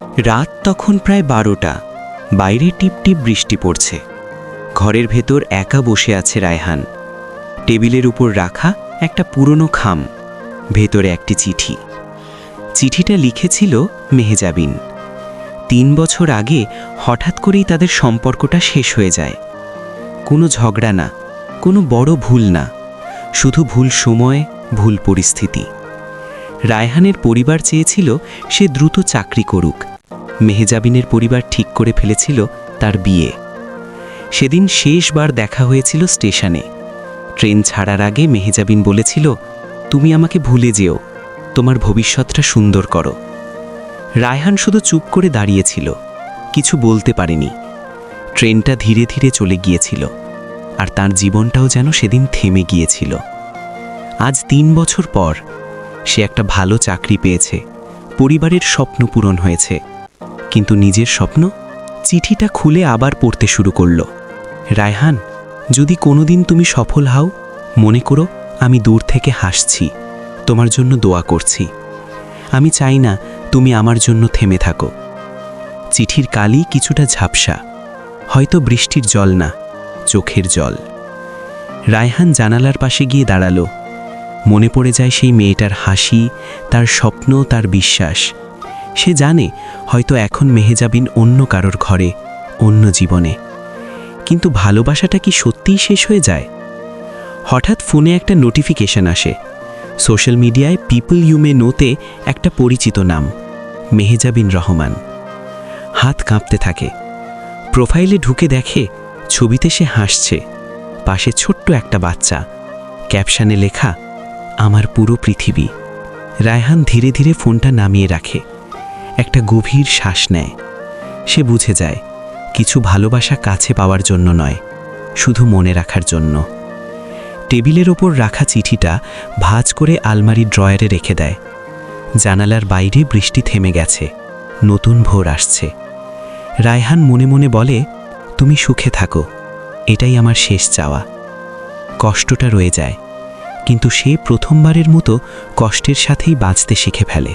রাত তখন প্রায় 12টা। বাইরে টিপটিপ বৃষ্টি পড়ছে। ঘরের ভেতর একা বসে আছে রায়হান। টেবিলের উপর রাখা একটা পুরনো খাম, ভেতরে একটি চিঠি। চিঠিটা লিখেছিল মেহজাবিন। 3 বছর আগে হঠাৎ করেই তাদের সম্পর্কটা শেষ হয়ে যায়। কোনো ঝগড়া না, কোনো বড় ভুল না, শুধু ভুল সময়, ভুল পরিস্থিতি। রায়হানের পরিবার চেয়েছিল সে দ্রুত চাকরি করুক। মেহজাবিনের পরিবার ঠিক করে ফেলেছিল তার বিয়ে। সেদিন শেষবার দেখা হয়েছিল স্টেশনে। ট্রেন ছাড়ার আগে মেহজাবিন বলেছিল, তুমি আমাকে ভুলে যেও, তোমার ভবিষ্যৎটা সুন্দর করো। রায়হান শুধু চুপ করে দাঁড়িয়েছিল, কিছু বলতে পারেনি। ট্রেনটা ধীরে ধীরে চলে গিয়েছিল, আর তার জীবনটাও যেন সেদিন থেমে গিয়েছিল। আজ 3 বছর পর সে একটা ভালো চাকরি পেয়েছে, পরিবারের স্বপ্ন পূরণ হয়েছে, কিন্তু নিজের স্বপ্ন? চিঠিটা খুলে আবার পড়তে শুরু করল। রায়হান, যদি কোনোদিন তুমি সফল হও, মনে করো আমি দূর থেকে হাসছি, তোমার জন্য দোয়া করছি। আমি চাই না তুমি আমার জন্য থেমে থাকো। চিঠির কালি কিছুটা ঝাপসা, হয়তো বৃষ্টির জল না, চোখের জল। রায়হান জানালার পাশে গিয়ে দাঁড়ালো। মনে পড়ে যায় সেই মেয়েটার হাসি, তার স্বপ্ন, তার বিশ্বাস। সে জানে হয়তো এখন মেহজাবিন অন্য কারোর ঘরে, অন্য জীবনে। কিন্তু ভালোবাসাটা কি সত্যিই শেষ হয়ে যায়? হঠাৎ ফোনে একটা নোটিফিকেশন আসে। সোশ্যাল মিডিয়ায় পিপল ইউ মে নোতে একটা পরিচিত নাম, মেহজাবিন রহমান। হাত কাঁপতে থাকে। প্রোফাইলে ঢুকে দেখে ছবিতে সে হাসছে, পাশে ছোট্ট একটা বাচ্চা। ক্যাপশনে লেখা, আমার পুরো পৃথিবী। রায়হান ধীরে ধীরে ফোনটা নামিয়ে রাখে। একটা গভীর শ্বাস নেয়। সে বুঝে যায় কিছু ভালোবাসা কাছে পাওয়ার জন্য নয়, শুধু মনে রাখার জন্য। টেবিলের ওপর রাখা চিঠিটা ভাঁজ করে আলমারির ড্রয়ারে রেখে দেয়। জানালার বাইরে বৃষ্টি থেমে গেছে, নতুন ভোর আসছে। রায়হান মনে মনে বলে, তুমি সুখে থাকো, এটাই আমার শেষ চাওয়া। কষ্টটা রয়ে যায়, কিন্তু সে প্রথমবারের মতো কষ্টের সাথেই বাঁচতে শিখে ফেলে।